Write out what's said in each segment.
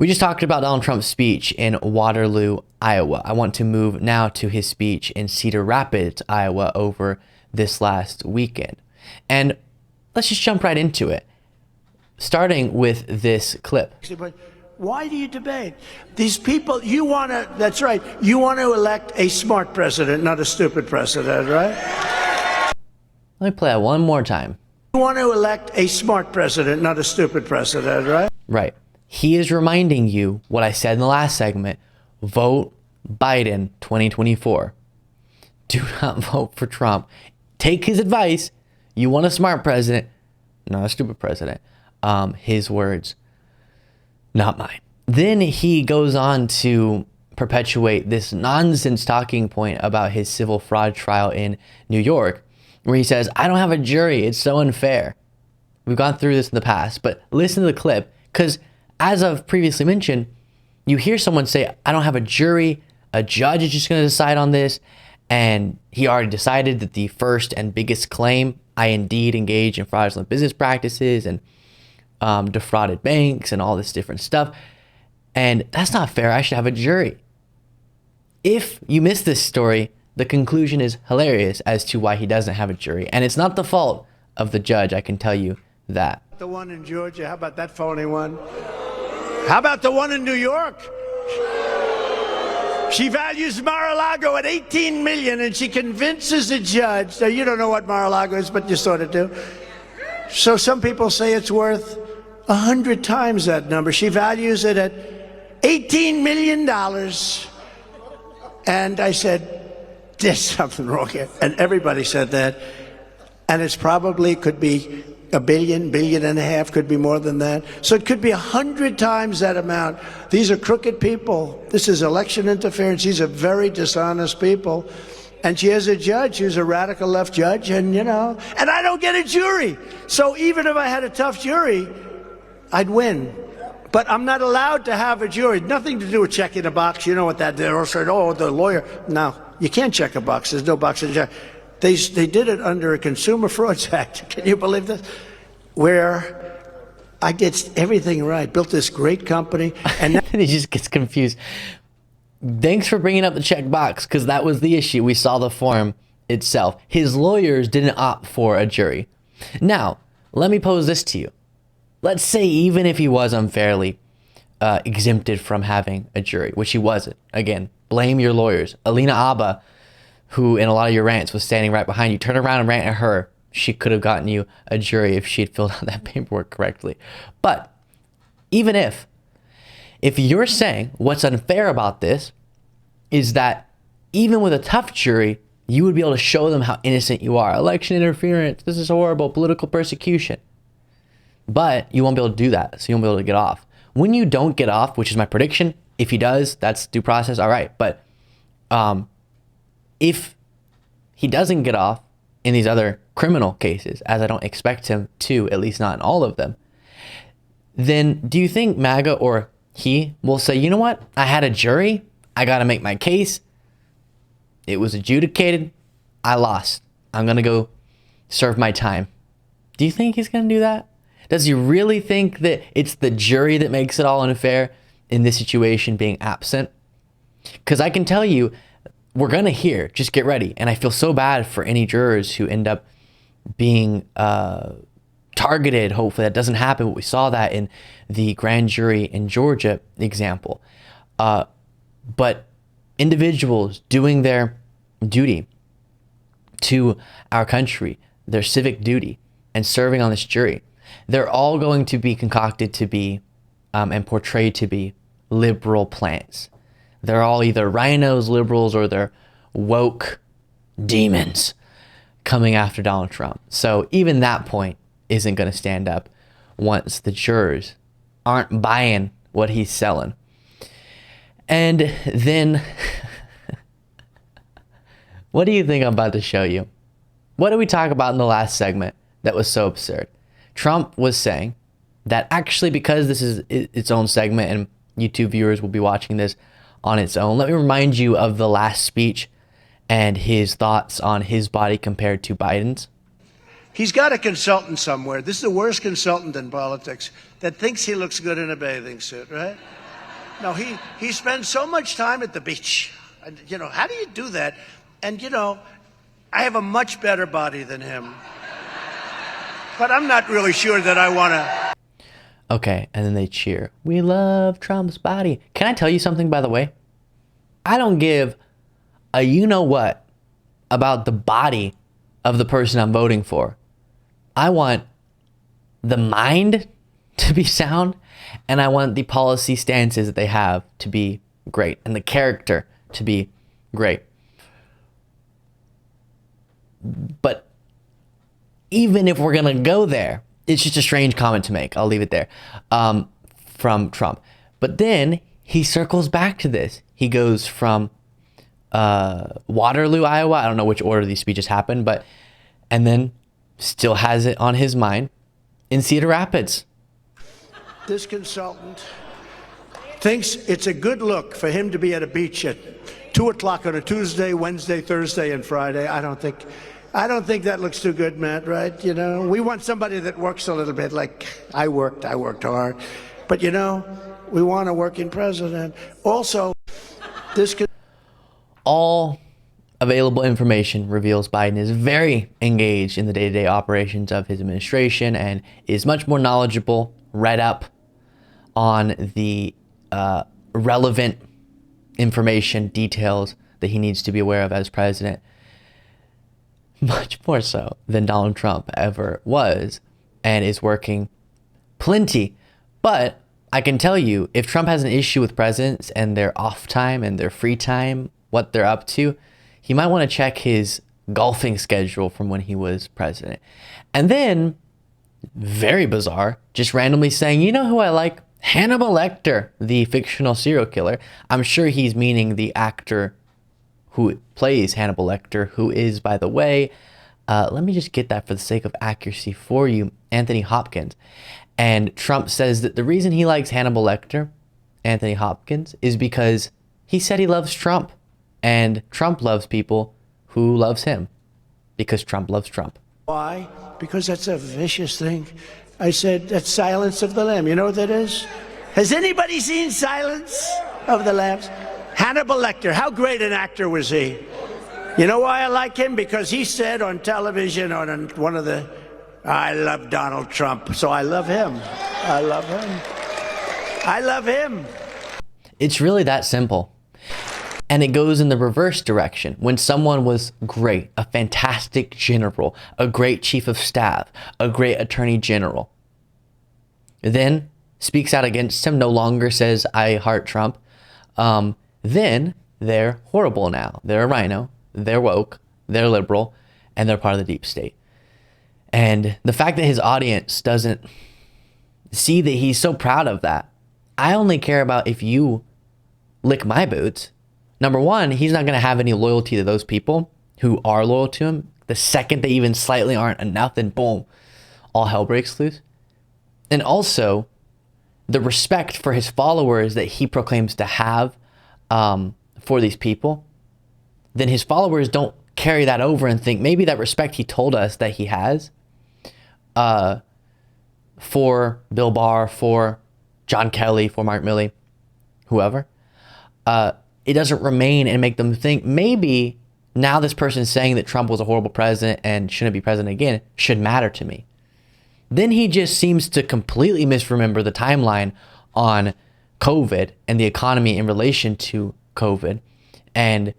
We just talked about Donald Trump's speech in Waterloo, Iowa. I want to move now to his speech in Cedar Rapids, Iowa over this last weekend. And let's just jump right into it, starting with this clip. Why do you debate? These people, you want to, that's right, you want to elect a smart president, not a stupid president, right? Let me play that one more time. You want to elect a smart president, not a stupid president, right? Right. He is reminding you what I said in the last segment. Vote Biden 2024. Do not vote for Trump. Take his advice. You want a smart president, not a stupid president. His words, not mine. Then he goes on to perpetuate this nonsense talking point about his civil fraud trial in New York, where he says, I don't have a jury. It's so unfair. We've gone through this in the past, but listen to the clip, because as I've previously mentioned, you hear someone say, I don't have a jury. A judge is just going to decide on this. And he already decided that the first and biggest claim, I indeed engaged in fraudulent business practices and defrauded banks and all this different stuff. And that's not fair. I should have a jury. If you missed this story, the conclusion is hilarious as to why he doesn't have a jury. And it's not the fault of the judge, I can tell you that. The one in Georgia, how about that phony one? How about the one in New York? She values Mar-a-Lago at $18 million, and she convinces a judge. Now, you don't know what Mar-a-Lago is, but you sort of do. So some people say it's worth 100 times that number. She values it at $18 million. And I said, there's something wrong here. And everybody said that. And it's probably could be $1 billion, $1.5 billion, could be more than that. So it could be 100 times that amount. These are crooked people. This is election interference. These are very dishonest people. And she has a judge who's a radical left judge, and and I don't get a jury. So even if I had a tough jury, I'd win. But I'm not allowed to have a jury. Nothing to do with checking a box. You know what that they're all saying, oh, the lawyer. No, you can't check a box. There's no box to check. They did it under a Consumer Frauds Act. Can you believe this? Where I did everything right, built this great company, and now he just gets confused. Thanks for bringing up the check box, because that was the issue. We saw the form itself. His lawyers didn't opt for a jury. Now, let me pose this to you. Let's say even if he was unfairly exempted from having a jury, which he wasn't. Again, blame your lawyers. Alina Abba, who in a lot of your rants was standing right behind you, turn around and rant at her. She could have gotten you a jury if she had filled out that paperwork correctly. But even if you're saying what's unfair about this is that even with a tough jury, you would be able to show them how innocent you are. Election interference, this is horrible, political persecution. But you won't be able to do that, so you won't be able to get off. When you don't get off, which is my prediction, if he does, that's due process, all right. But if he doesn't get off in these other criminal cases, as I don't expect him to, at least not in all of them, then do you think MAGA or he will say, you know what? I had a jury. I got to make my case. It was adjudicated. I lost. I'm going to go serve my time. Do you think he's going to do that? Does he really think that it's the jury that makes it all unfair in this situation being absent? Because I can tell you, we're going to hear, just get ready. And I feel so bad for any jurors who end up being targeted. Hopefully that doesn't happen. But we saw that in the grand jury in Georgia example. But individuals doing their duty to our country, their civic duty, and serving on this jury, they're all going to be concocted to be and portrayed to be liberal plants. They're all either rhinos, liberals, or they're woke demons coming after Donald Trump. So even that point isn't going to stand up once the jurors aren't buying what he's selling. And then, what do you think I'm about to show you? What did we talk about in the last segment that was so absurd? Trump was saying that actually, because this is its own segment and YouTube viewers will be watching this on its own, let me remind you of the last speech and his thoughts on his body compared to Biden's. He's got a consultant somewhere. This is the worst consultant in politics that thinks he looks good in a bathing suit, right? No, he spends so much time at the beach. And, you know, how do you do that? And, you know, I have a much better body than him. But I'm not really sure that I want to. Okay, and then they cheer. We love Trump's body. Can I tell you something, by the way? I don't give a you-know-what about the body of the person I'm voting for. I want the mind to be sound, and I want the policy stances that they have to be great, and the character to be great. But even if we're going to go there, it's just a strange comment to make. I'll leave it there from Trump. But then he circles back to this. He goes from Waterloo, Iowa. I don't know which order these speeches happened, and then still has it on his mind in Cedar Rapids. This consultant thinks it's a good look for him to be at a beach at 2 o'clock on a Tuesday, Wednesday, Thursday, and Friday. I don't think that looks too good, Matt, right? You know, we want somebody that works a little bit like I worked hard. But, you know, we want a working president. Also, all available information reveals Biden is very engaged in the day-to-day operations of his administration and is much more knowledgeable, read up on the relevant information, details that he needs to be aware of as president, much more so than Donald Trump ever was, and is working plenty. But I can tell you, if Trump has an issue with presidents and their off time and their free time, what they're up to, he might want to check his golfing schedule from when he was president. And then, very bizarre, just randomly saying, you know who I like? Hannibal Lecter, the fictional serial killer. I'm sure he's meaning the actor who plays Hannibal Lecter, who is, by the way, let me just get that for the sake of accuracy for you, Anthony Hopkins. And Trump says that the reason he likes Hannibal Lecter, Anthony Hopkins, is because he said he loves Trump. And Trump loves people who loves him because Trump loves Trump. Why? Because that's a vicious thing. I said, that's Silence of the Lamb. You know what that is? Has anybody seen Silence of the Lambs? Hannibal Lecter, how great an actor was he? You know why I like him? Because he said on television, on one of the, I love Donald Trump, so I love him. I love him. I love him. It's really that simple. And it goes in the reverse direction. When someone was great, a fantastic general, a great chief of staff, a great attorney general, then speaks out against him, no longer says, I heart Trump, then they're horrible now. They're a rhino, they're woke, they're liberal, and they're part of the deep state. And the fact that his audience doesn't see that he's so proud of that, I only care about if you lick my boots. Number one, he's not going to have any loyalty to those people who are loyal to him. The second they even slightly aren't enough, then boom, all hell breaks loose. And also, the respect for his followers that he proclaims to have for these people, then his followers don't carry that over and think maybe that respect he told us that he has for Bill Barr, for John Kelly, for Mark Milley, whoever, it doesn't remain and make them think maybe now this person saying that Trump was a horrible president and shouldn't be president again should matter to me. Then he just seems to completely misremember the timeline on COVID and the economy in relation to COVID and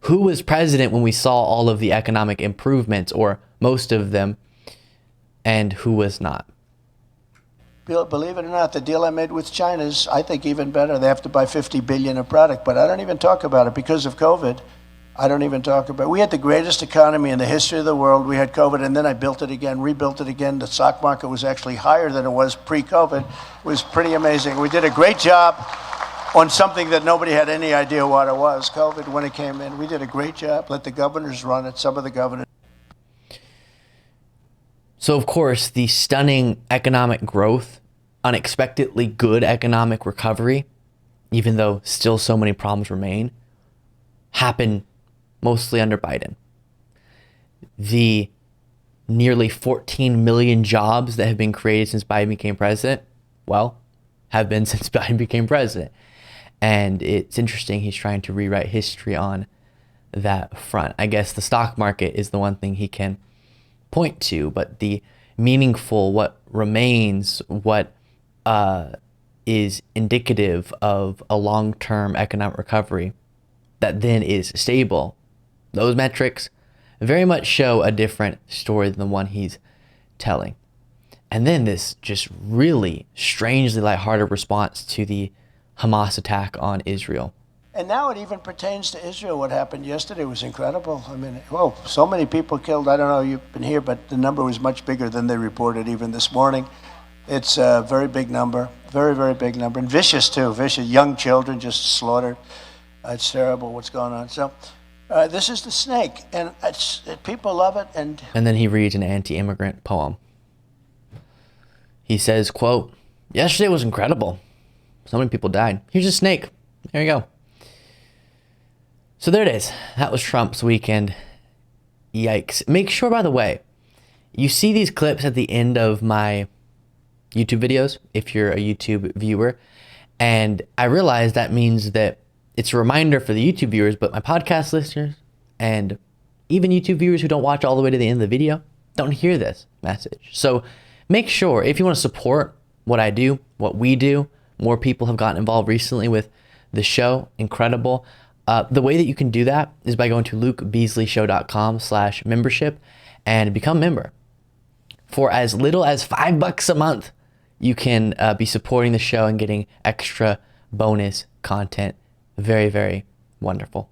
who was president when we saw all of the economic improvements, or most of them, and who was not. Believe it or not, the deal I made with China is, I think, even better. They have to buy $50 billion of product, but I don't even talk about it because of COVID. I don't even talk about it. We had the greatest economy in the history of the world. We had COVID, and then I built it again, rebuilt it again. The stock market was actually higher than it was pre-COVID. It was pretty amazing. We did a great job on something that nobody had any idea what it was, COVID, when it came in. We did a great job. Let the governors run it, some of the governors. So, of course, the stunning economic growth, unexpectedly good economic recovery, even though still so many problems remain, happened mostly under Biden. The nearly 14 million jobs that have been created since Biden became president, well, have been since Biden became president. And it's interesting, he's trying to rewrite history on that front. I guess the stock market is the one thing he can point to, but the meaningful, what remains, what is indicative of a long-term economic recovery that then is stable, those metrics very much show a different story than the one he's telling. And then this just really strangely lighthearted response to the Hamas attack on Israel. And now it even pertains to Israel. What happened yesterday was incredible. I mean, well, so many people killed. I don't know, you've been here, but the number was much bigger than they reported even this morning. It's a very big number, very, very big number. And vicious, too, vicious. Young children just slaughtered. It's terrible what's going on. So this is the snake, and people love it. And then he reads an anti-immigrant poem. He says, quote, "Yesterday was incredible. So many people died. Here's a snake. There you go." So there it is. That was Trump's weekend. Yikes. Make sure, by the way, you see these clips at the end of my YouTube videos, if you're a YouTube viewer. And I realize that means that it's a reminder for the YouTube viewers, but my podcast listeners and even YouTube viewers who don't watch all the way to the end of the video don't hear this message. So make sure, if you want to support what I do, what we do, more people have gotten involved recently with the show. Incredible. The way that you can do that is by going to lukebeasleyshow.com/membership and become a member. For as little as $5 a month, you can be supporting the show and getting extra bonus content. Very, very wonderful.